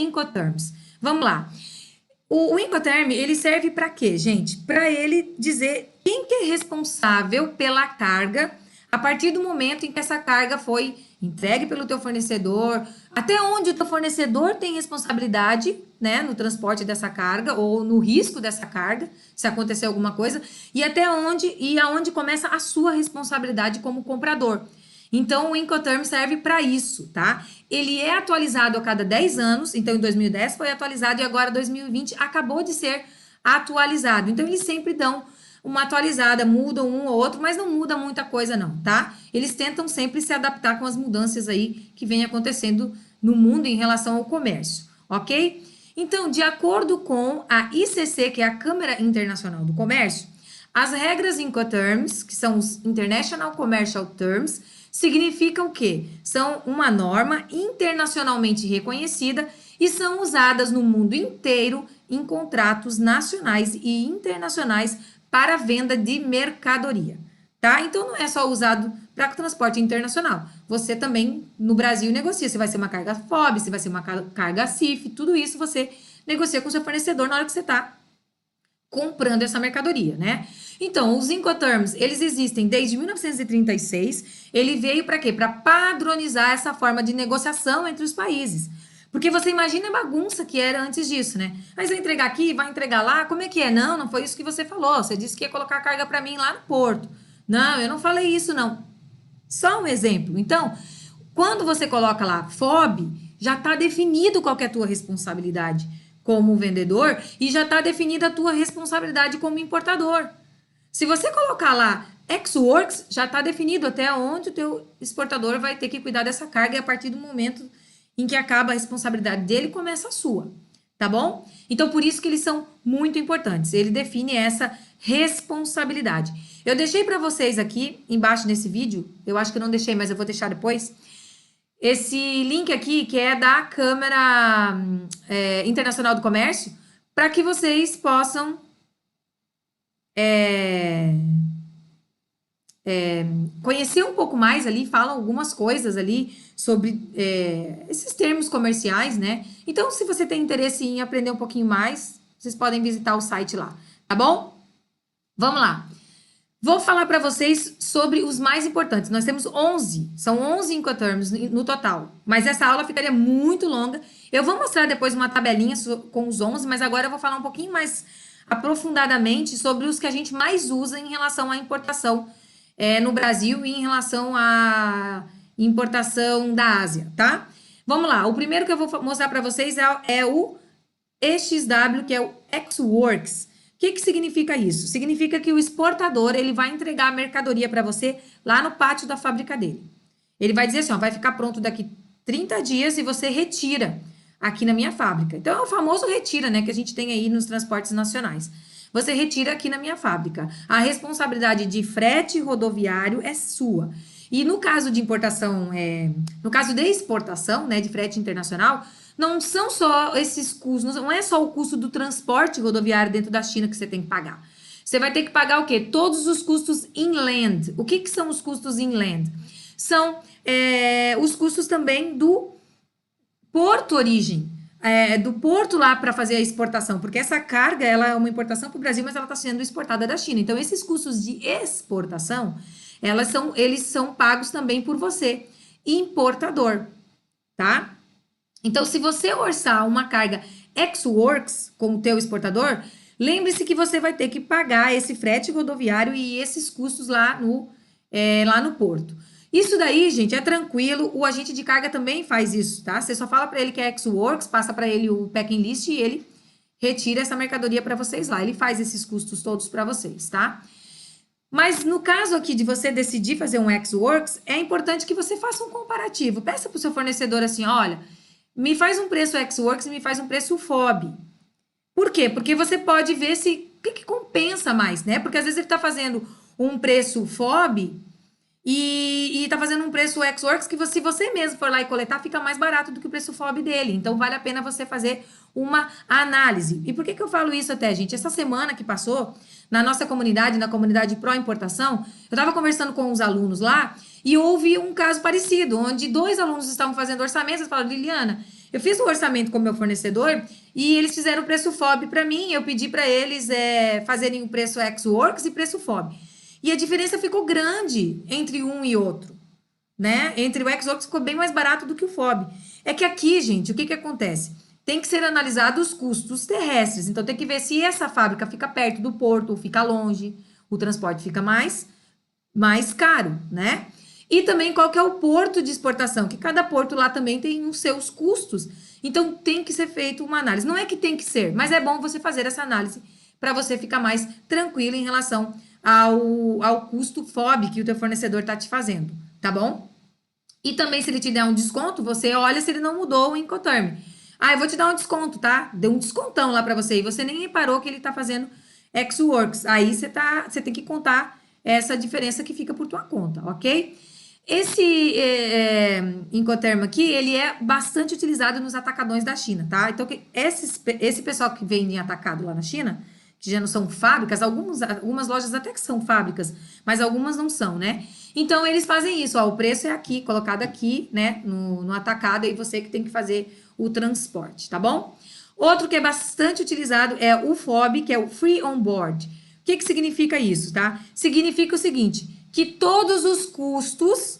Incoterms? Vamos lá. O Incoterm, ele serve para quê, gente? Para ele dizer quem que é responsável pela carga a partir do momento em que essa carga foi entregue pelo teu fornecedor, até onde o teu fornecedor tem responsabilidade, né, no transporte dessa carga ou no risco dessa carga, se acontecer alguma coisa, e até onde e aonde começa a sua responsabilidade como comprador. Então, o Incoterm serve para isso, tá? Ele é atualizado a cada 10 anos, então em 2010 foi atualizado e agora 2020 acabou de ser atualizado. Então, eles sempre dão uma atualizada, mudam um ou outro, mas não muda muita coisa não, tá? Eles tentam sempre se adaptar com as mudanças aí que vem acontecendo no mundo em relação ao comércio, ok? Então, de acordo com a ICC, que é a Câmara Internacional do Comércio, as regras Incoterms, que são os International Commercial Terms, significam o quê? São uma norma internacionalmente reconhecida e são usadas no mundo inteiro em contratos nacionais e internacionais para venda de mercadoria, tá? Então não é só usado para transporte internacional. Você também no Brasil negocia se vai ser uma carga FOB, se vai ser uma carga CIF, tudo isso você negocia com o seu fornecedor na hora que você está comprando essa mercadoria, né? Então, os Incoterms, eles existem desde 1936. Ele veio para quê? Para padronizar essa forma de negociação entre os países. Porque você imagina a bagunça que era antes disso, né? Mas vai entregar aqui, vai entregar lá, como é que é? Não, não foi isso que você falou. Você disse que ia colocar a carga para mim lá no porto. Não, eu não falei isso, não. Só um exemplo. Então, quando você coloca lá FOB, já está definido qual que é a tua responsabilidade como vendedor e já está definida a tua responsabilidade como importador. Se você colocar lá Ex-Works, já está definido até onde o teu exportador vai ter que cuidar dessa carga e a partir do momento em que acaba a responsabilidade dele, começa a sua, tá bom? Então, por isso que eles são muito importantes. Ele define essa responsabilidade. Eu deixei para vocês aqui, embaixo desse vídeo, eu acho que eu não deixei, mas eu vou deixar depois, esse link aqui, que é da Câmara Internacional do Comércio, para que vocês possam conhecer um pouco mais ali, falam algumas coisas ali sobre esses termos comerciais, né? Então, se você tem interesse em aprender um pouquinho mais, vocês podem visitar o site lá, tá bom? Vamos lá. Vou falar para vocês sobre os mais importantes. Nós temos 11, são 11 Incoterms no total, mas essa aula ficaria muito longa. Eu vou mostrar depois uma tabelinha com os 11, mas agora eu vou falar um pouquinho mais aprofundadamente sobre os que a gente mais usa em relação à importação no Brasil e em relação à importação da Ásia, tá? Vamos lá, o primeiro que eu vou mostrar para vocês é o EXW, que é o Ex-Works. O que significa isso? Significa que o exportador ele vai entregar a mercadoria para você lá no pátio da fábrica dele. Ele vai dizer assim, ó, vai ficar pronto daqui 30 dias e você retira aqui na minha fábrica. Então, é o famoso retira, né, que a gente tem aí nos transportes nacionais. Você retira aqui na minha fábrica. A responsabilidade de frete rodoviário é sua. E no caso de importação, no caso de exportação, né, de frete internacional, não são só esses custos, não é só o custo do transporte rodoviário dentro da China que você tem que pagar. Você vai ter que pagar o quê? Todos os custos inland. O que são os custos inland? São os custos também do porto origem, do porto lá para fazer a exportação, porque essa carga ela é uma importação para o Brasil, mas ela está sendo exportada da China. Então, esses custos de exportação, eles são pagos também por você, importador, tá? Então, se você orçar uma carga ex-works com o teu exportador, lembre-se que você vai ter que pagar esse frete rodoviário e esses custos lá no porto. Isso daí, gente, é tranquilo. O agente de carga também faz isso, tá? Você só fala para ele que é ex-works, passa para ele o packing list e ele retira essa mercadoria para vocês lá. Ele faz esses custos todos para vocês, tá? Mas no caso aqui de você decidir fazer um ex-works, é importante que você faça um comparativo. Peça para o seu fornecedor assim, olha, me faz um preço ex-works e me faz um preço FOB. Por quê? Porque você pode ver o que compensa mais, né? Porque às vezes ele está fazendo um preço FOB e está fazendo um preço ex-works que se você mesmo for lá e coletar, fica mais barato do que o preço FOB dele. Então, vale a pena você fazer uma análise. E por que eu falo isso até, gente? Essa semana que passou, na nossa comunidade, na comunidade Pro Importação, eu estava conversando com os alunos lá e houve um caso parecido, onde 2 alunos estavam fazendo orçamentos e falaram, Liliana, Eu fiz o orçamento com o meu fornecedor e eles fizeram o preço FOB para mim. Eu pedi para eles fazerem o preço ex-works e preço FOB. E a diferença ficou grande entre um e outro, né? Entre o ex-works ficou bem mais barato do que o FOB. É que aqui, gente, o que que acontece? Tem que ser analisado os custos terrestres. Então, tem que ver se essa fábrica fica perto do porto ou fica longe. O transporte fica mais caro, né? E também qual que é o porto de exportação, que cada porto lá também tem os seus custos. Então, tem que ser feita uma análise. Não é que tem que ser, mas é bom você fazer essa análise para você ficar mais tranquilo em relação ao custo FOB que o teu fornecedor está te fazendo, tá bom? E também, se ele te der um desconto, você olha se ele não mudou o Incoterm. Ah, eu vou te dar um desconto, tá? Deu um descontão lá para você e você nem reparou que ele tá fazendo ex-works. Aí você tem que contar essa diferença que fica por tua conta, ok? Esse Incoterm aqui, ele é bastante utilizado nos atacadões da China, tá? Então, esse pessoal que vende em atacado lá na China, que já não são fábricas, algumas lojas até que são fábricas, mas algumas não são, né? Então, eles fazem isso, ó, o preço é aqui, colocado aqui, né, no atacado, e você que tem que fazer o transporte, tá bom? Outro que é bastante utilizado é o FOB, que é o Free On Board. O que que significa isso, tá? Significa o seguinte, que todos os custos,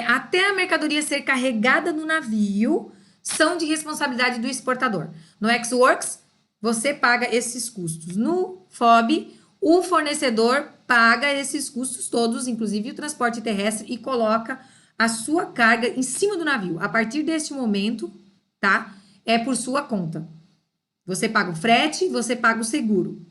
até a mercadoria ser carregada no navio, são de responsabilidade do exportador. No ex-works, você paga esses custos. No FOB, o fornecedor paga esses custos todos, inclusive o transporte terrestre, e coloca a sua carga em cima do navio. A partir deste momento, tá? É por sua conta. Você paga o frete, você paga o seguro.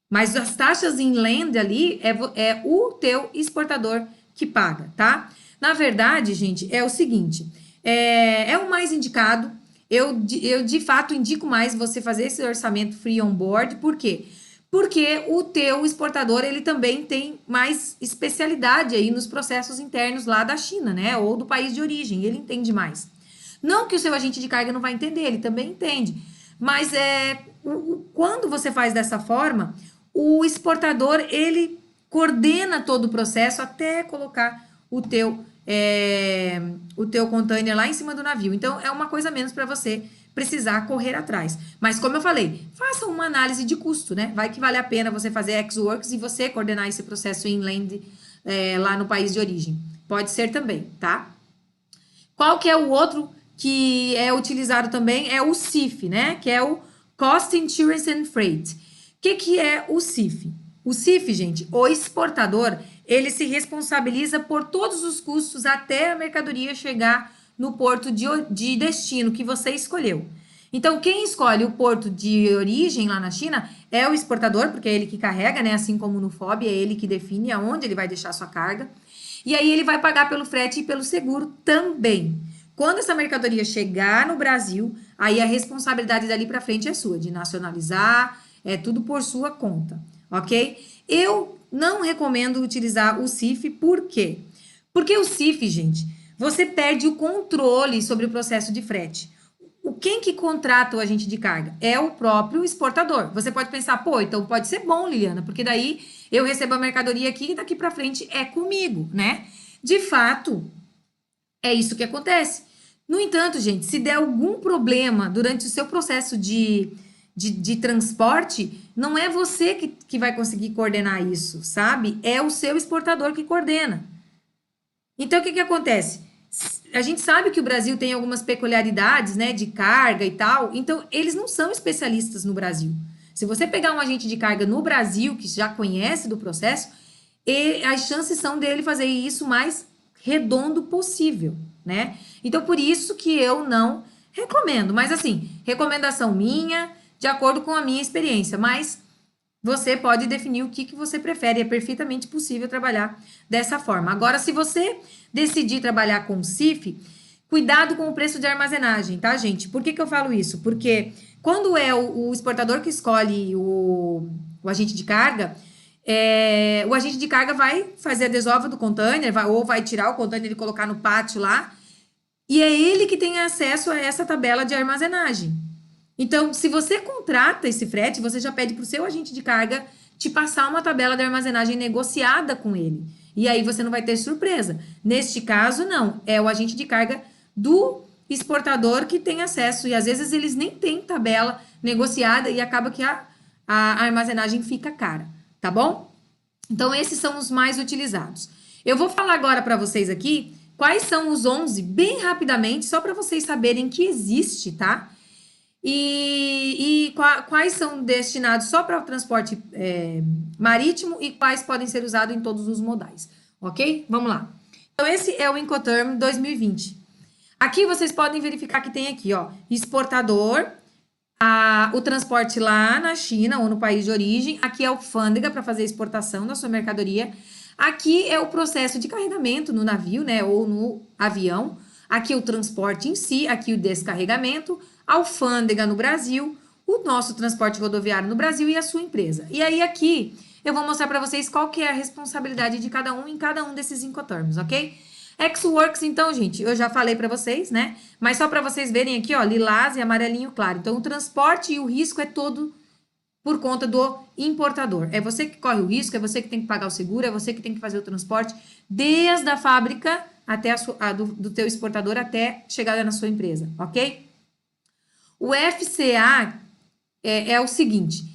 Mas as taxas inland ali é o teu exportador que paga, tá? Na verdade, gente, é o seguinte, é o mais indicado. Eu de fato indico mais você fazer esse orçamento free on board, por quê? Porque o teu exportador, ele também tem mais especialidade aí nos processos internos lá da China, né? Ou do país de origem, ele entende mais. Não que o seu agente de carga não vai entender, ele também entende. Mas quando você faz dessa forma, o exportador, ele coordena todo o processo até colocar o teu container lá em cima do navio. Então, é uma coisa menos para você precisar correr atrás. Mas, como eu falei, faça uma análise de custo, né? Vai que vale a pena você fazer ex-works e você coordenar esse processo inland lá no país de origem. Pode ser também, tá? Qual que é o outro que é utilizado também? É o CIF, né? Que é o Cost Insurance and Freight. O que é o CIF? O CIF, gente, o exportador, ele se responsabiliza por todos os custos até a mercadoria chegar no porto de destino que você escolheu. Então, quem escolhe o porto de origem lá na China é o exportador, porque é ele que carrega, né? Assim como no FOB, é ele que define aonde ele vai deixar a sua carga. E aí ele vai pagar pelo frete e pelo seguro também. Quando essa mercadoria chegar no Brasil, aí a responsabilidade dali para frente é sua, de nacionalizar, é tudo por sua conta, ok? Eu não recomendo utilizar o CIF, por quê? Porque o CIF, gente, você perde o controle sobre o processo de frete. Quem que contrata o agente de carga? É o próprio exportador. Você pode pensar, pô, então pode ser bom, Liliana, porque daí eu recebo a mercadoria aqui e daqui para frente é comigo, né? De fato, é isso que acontece. No entanto, gente, se der algum problema durante o seu processo de transporte, não é você que vai conseguir coordenar isso, sabe? É o seu exportador que coordena. Então, o que acontece? A gente sabe que o Brasil tem algumas peculiaridades, né, de carga e tal, então eles não são especialistas no Brasil. Se você pegar um agente de carga no Brasil, que já conhece do processo, as chances são dele fazer isso mais redondo possível, né? Então, por isso que eu não recomendo. Mas, assim, recomendação minha, de acordo com a minha experiência, mas você pode definir o que você prefere, é perfeitamente possível trabalhar dessa forma. Agora, se você decidir trabalhar com CIF, cuidado com o preço de armazenagem, tá, gente? Por que eu falo isso? Porque quando é o exportador que escolhe o agente de carga, o agente de carga vai fazer a desova do container, ou vai tirar o container e colocar no pátio lá, e é ele que tem acesso a essa tabela de armazenagem. Então, se você contrata esse frete, você já pede para o seu agente de carga te passar uma tabela de armazenagem negociada com ele. E aí você não vai ter surpresa. Neste caso, não. É o agente de carga do exportador que tem acesso, e às vezes eles nem têm tabela negociada e acaba que a armazenagem fica cara, tá bom? Então, esses são os mais utilizados. Eu vou falar agora para vocês aqui quais são os 11, bem rapidamente, só para vocês saberem que existe, tá? Quais são destinados só para o transporte marítimo e quais podem ser usados em todos os modais, ok? Vamos lá. Então, esse é o Incoterm 2020. Aqui vocês podem verificar que tem aqui, ó, exportador, o transporte lá na China ou no país de origem. Aqui é a alfândega para fazer a exportação da sua mercadoria. Aqui é o processo de carregamento no navio, né, ou no avião. Aqui o transporte em si, aqui o descarregamento, a alfândega no Brasil, o nosso transporte rodoviário no Brasil e a sua empresa. E aí aqui eu vou mostrar para vocês qual que é a responsabilidade de cada um em cada um desses Incoterms, ok? Ex-Works, então, gente, eu já falei para vocês, né? Mas só para vocês verem aqui, ó, lilás e amarelinho claro. Então, o transporte e o risco é todo por conta do importador. É você que corre o risco, é você que tem que pagar o seguro, é você que tem que fazer o transporte desde a fábrica até do teu exportador até chegada na sua empresa, ok? O FCA é o seguinte,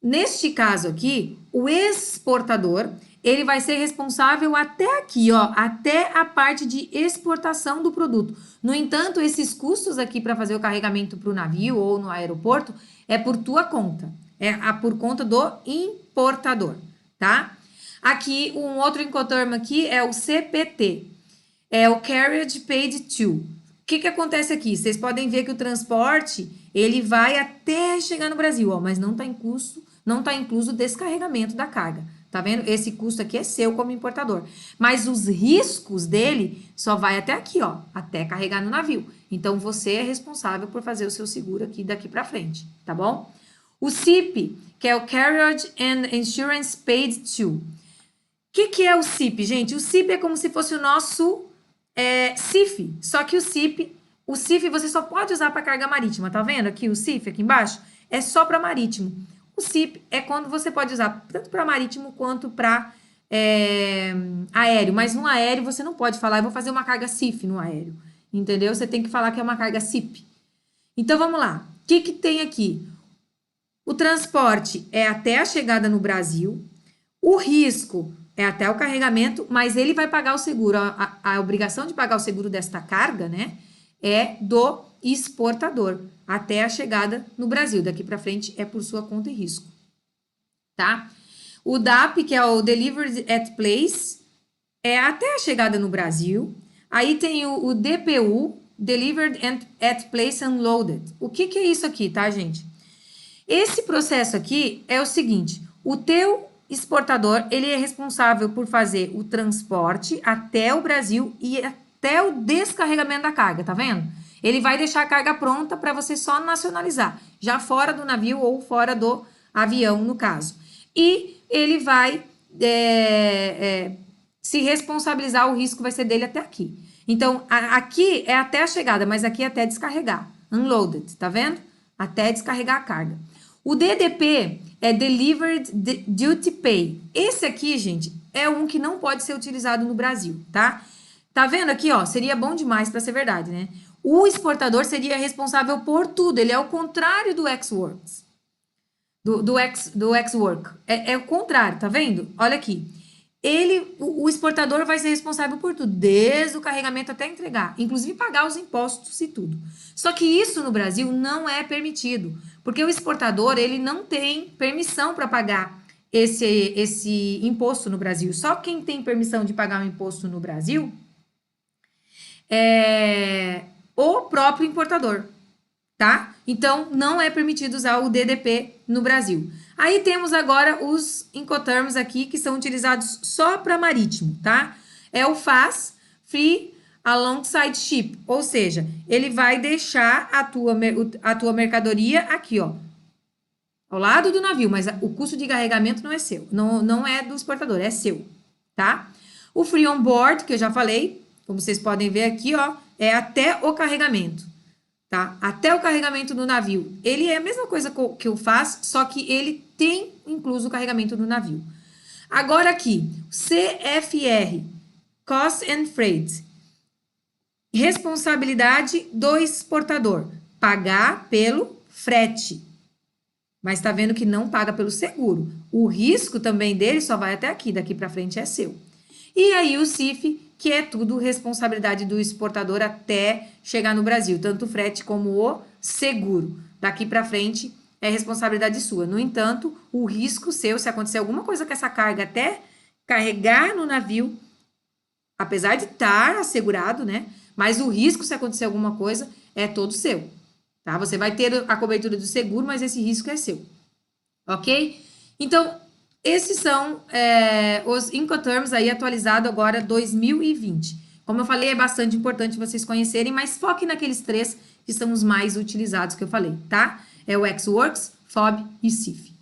neste caso aqui, o exportador, ele vai ser responsável até aqui, ó, até a parte de exportação do produto. No entanto, esses custos aqui para fazer o carregamento para o navio ou no aeroporto é por tua conta, por conta do importador, tá? Aqui, um outro Incoterm aqui é o CPT, é o Carriage Paid To. O que acontece aqui? Vocês podem ver que o transporte, ele vai até chegar no Brasil, ó, mas não está incluso o descarregamento da carga. Tá vendo? Esse custo aqui é seu como importador. Mas os riscos dele só vai até aqui, ó, até carregar no navio. Então, você é responsável por fazer o seu seguro aqui daqui para frente, tá bom? O CIP, que é o Carriage and Insurance Paid To. O que é o CIP, gente? O CIP é como se fosse o nosso CIF, só que o CIF você só pode usar para carga marítima, tá vendo aqui o CIF aqui embaixo? É só para marítimo. O CIP é quando você pode usar tanto para marítimo quanto para aéreo, mas no aéreo você não pode falar, eu vou fazer uma carga CIF no aéreo, entendeu? Você tem que falar que é uma carga CIP. Então, vamos lá. O que tem aqui? O transporte é até a chegada no Brasil, o risco é até o carregamento, mas ele vai pagar o seguro. A obrigação de pagar o seguro desta carga, né, é do exportador até a chegada no Brasil. Daqui para frente é por sua conta e risco, tá? O DAP, que é o Delivered at Place, é até a chegada no Brasil. Aí tem o DPU, Delivered at Place Unloaded. O que é isso aqui, tá, gente? Esse processo aqui é o seguinte, o teu exportador, ele é responsável por fazer o transporte até o Brasil e até o descarregamento da carga, tá vendo? Ele vai deixar a carga pronta para você só nacionalizar, já fora do navio ou fora do avião, no caso. E ele vai se responsabilizar, o risco vai ser dele até aqui. Então, aqui é até a chegada, mas aqui é até descarregar. Unloaded, tá vendo? Até descarregar a carga. O DDP é Delivered Duty Pay. Esse aqui, gente, é um que não pode ser utilizado no Brasil, tá? Tá vendo aqui, ó? Seria bom demais para ser verdade, né? O exportador seria responsável por tudo. Ele é o contrário do ex-works. Do ex-work. É o contrário, tá vendo? Olha aqui. O exportador vai ser responsável por tudo, desde o carregamento até entregar, inclusive pagar os impostos e tudo. Só que isso no Brasil não é permitido, porque o exportador, ele não tem permissão para pagar esse imposto no Brasil. Só quem tem permissão de pagar o imposto no Brasil é o próprio importador, tá? Então, não é permitido usar o DDP no Brasil. Aí temos agora os Incoterms aqui, que são utilizados só para marítimo, tá? É o FAS, Free Alongside Ship, ou seja, ele vai deixar a tua mercadoria aqui, ó, ao lado do navio, mas o custo de carregamento não é seu, não é do exportador, é seu, tá? O Free On Board, que eu já falei, como vocês podem ver aqui, ó, é até o carregamento. Tá? Até o carregamento do navio. Ele é a mesma coisa que eu faço, só que ele tem incluso o carregamento do navio. Agora aqui, CFR, Cost and Freight. Responsabilidade do exportador, pagar pelo frete. Mas tá vendo que não paga pelo seguro. O risco também dele só vai até aqui, daqui para frente é seu. E aí o CIF, que é tudo responsabilidade do exportador até chegar no Brasil, tanto o frete como o seguro. Daqui para frente é responsabilidade sua. No entanto, o risco seu, se acontecer alguma coisa com essa carga até carregar no navio, apesar de estar assegurado, né? Mas o risco, se acontecer alguma coisa, é todo seu. Tá? Você vai ter a cobertura do seguro, mas esse risco é seu. Ok? Então, esses são os Incoterms aí atualizado agora 2020. Como eu falei, é bastante importante vocês conhecerem, mas foque naqueles 3 que são os mais utilizados que eu falei, tá? É o Ex-Works, FOB e CIF.